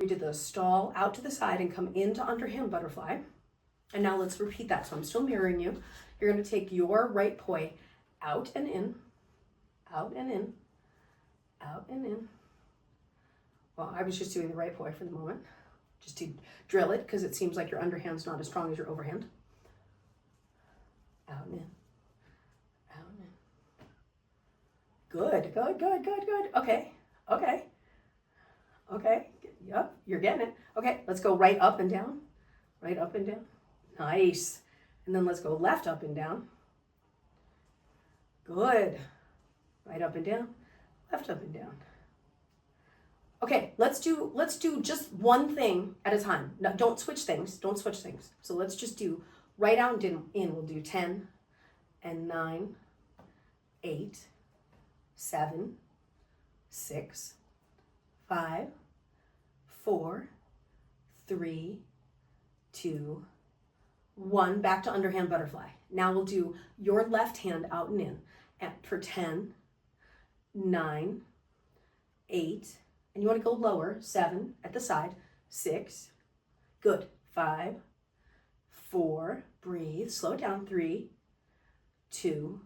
We did the stall out to the side and come into underhand butterfly. And now let's repeat that. So I'm still mirroring you. You're going to take your right poi out and in, out and in, out and in. Well, I was just doing the right poi for the moment, just to drill it, because it seems like your underhand's not as strong as your overhand. Out and in, out and in. Good, good, good, good, good. Okay, okay, okay. Yep, you're getting it. Okay, let's go right up and down, right up and down. Nice. And then let's go left up and down. Good. Right up and down, left up and down. Okay, let's do just one thing at a time. No, don't switch things. Don't switch things. So let's just do right out and in. We'll do 10 and 9, 8, 7, 6, 5, 4, 3, 2, 1. Back to underhand butterfly. Now we'll do your left hand out and in for 10, 9, 8, and you want to go lower, 7 at the side, 6, good, 5, 4, breathe, slow it down, 3, 2,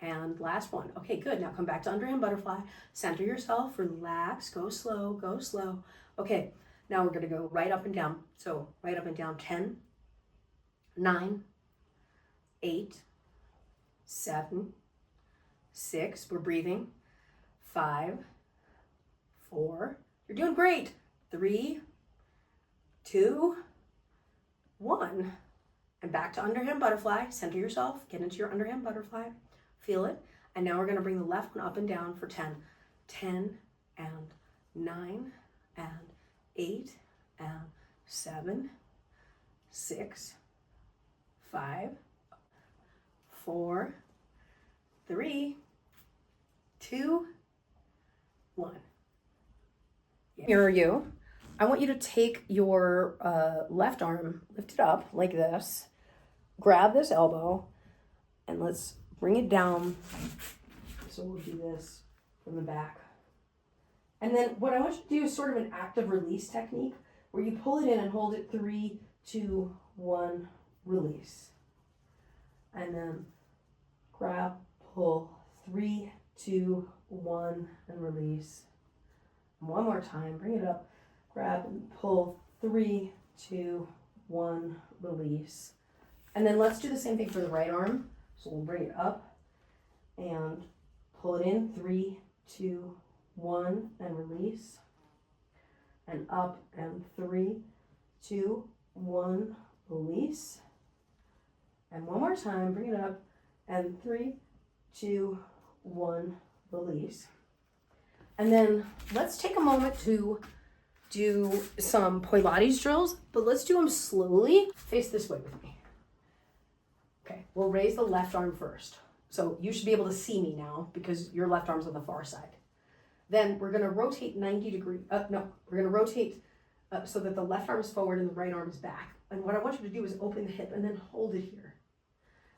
and last one. Okay, good. Now come back to underhand butterfly, center yourself, relax, go slow, go slow. Okay, now we're going to go right up and down. So right up and down, 10, 9, 8, 7, 6, we're breathing, 5, 4, you're doing great, 3, 2, 1, and back to underhand butterfly. Center yourself, get into your underhand butterfly, feel it, and now we're going to bring the left one up and down for 10, 10 and 9 and 8 and 7, 6, 5, 4, 3, 2, 1. Mirror you. I want you to take your left arm, lift it up like this, grab this elbow, and let's bring it down. So we'll do this from the back. And then what I want you to do is sort of an active release technique where you pull it in and hold it 3, 2, 1, release. And then grab, pull, 3, 2, 1, and release. And one more time, bring it up, grab and pull, 3, 2, 1, release. And then let's do the same thing for the right arm. So we'll bring it up and pull it in, 3, 2, 1, and release. And up and 3, 2, 1, release. And one more time, bring it up and 3, 2, 1, release. And then let's take a moment to do some Pilates drills, but let's do them slowly. Face this way with me. Okay, we'll raise the left arm first. So you should be able to see me now because your left arm's on the far side. Then we're gonna rotate 90 degrees, we're gonna rotate so that the left arm is forward and the right arm is back. And what I want you to do is open the hip and then hold it here.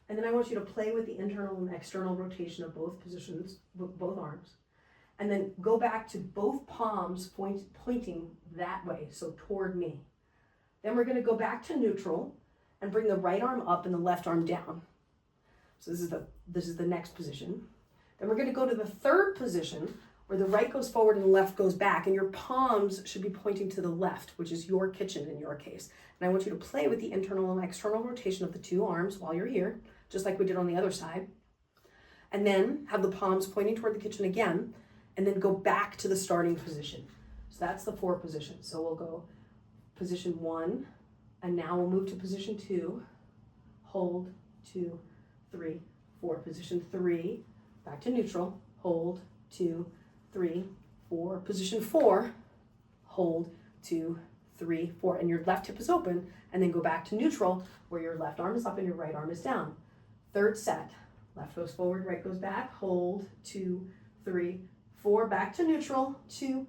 And then I want you to play with the internal and external rotation of both positions, both arms. And then go back to both palms pointing that way, so toward me. Then we're gonna go back to neutral and bring the right arm up and the left arm down. So this is the next position. Then we're gonna go to the third position where the right goes forward and the left goes back, and your palms should be pointing to the left, which is your kitchen in your case. And I want you to play with the internal and external rotation of the two arms while you're here, just like we did on the other side. And then have the palms pointing toward the kitchen again, and then go back to the starting position. So that's the 4 positions. So we'll go position 1, and now we'll move to position 2, hold, 2, 3, 4. Position 3, back to neutral, hold, 2, 3, 4. Position 4, hold, 2, 3, 4. And your left hip is open, and then go back to neutral where your left arm is up and your right arm is down. Third set, left goes forward, right goes back, hold, 2, 3, 4, back to neutral, 2,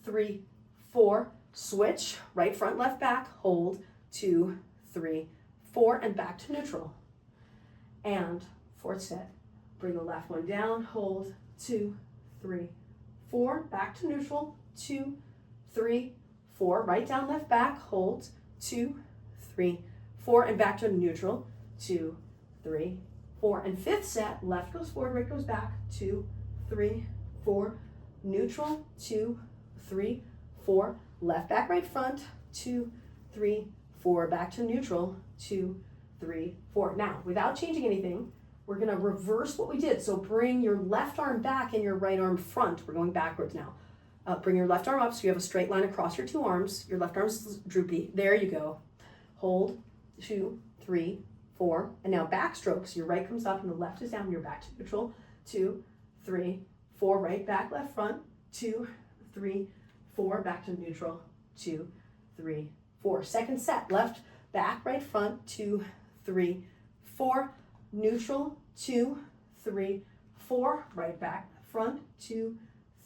3, 4, switch, right front, left back, hold, 2, 3, 4, and back to neutral. And fourth set, bring the left one down, hold, 2, 3, 4, back to neutral, 2, 3, 4, right down, left back, hold, 2, 3, 4, and back to neutral, 2, 3, 4, and fifth set, left goes forward, right goes back, 2, 3, 4, neutral, 2, 3, 4, left back, right front, 2, 3, 4, back to neutral, 2, 3, 4. Now, without changing anything, we're gonna reverse what we did. So bring your left arm back and your right arm front. We're going backwards now. Bring your left arm up so you have a straight line across your two arms. Your left arm's droopy. There you go. Hold, 2, 3, 4. And now backstroke. So your right comes up and the left is down. You're back to neutral. 2, 3, 4. Right back, left front. 2, 3, 4. Back to neutral. 2, 3, 4. Second set. Left back, right front. 2, 3, 4. Neutral. 2, 3, 4. Right back, front. 2,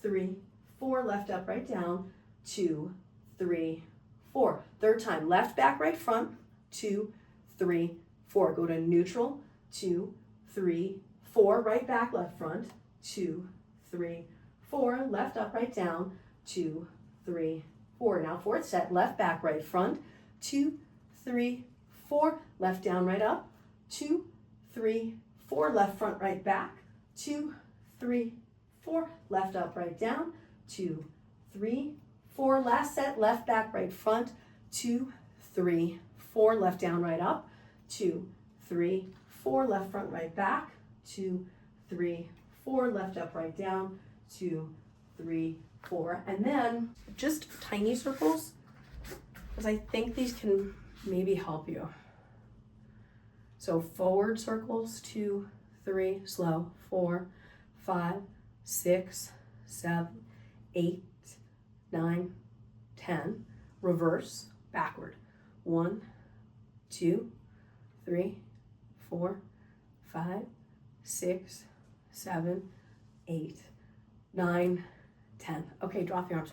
3, 4. Left up, right down. 2, 3, 4. Third time. Left back, right front. 2, 3, 4. Go to neutral. 2, 3, 4. Right back, left front. 2, 3, 4. Left up, right down. 2, 3, 4. Now fourth set. Left back, right front. 2, 3, 4. Left down, right up. 2, 3, 4. Left front, right back. 2, 3, 4. Left up, right down. 2, 3, 4. Last set. Left back, right front. 2, 3, 4. Left down, right up. 2, 3, 4. Left front, right back. 2, 3, 4. Left up, right down. 2, 3, 4. And then just tiny circles, because I think these can maybe help you. So forward circles, 2, 3, slow, 4, 5, 6, 7, 8, 9, 10. Reverse, backward. 1, 2, 3, 4, 5, 6, 7, 8, 9, 10. Okay, drop your arms.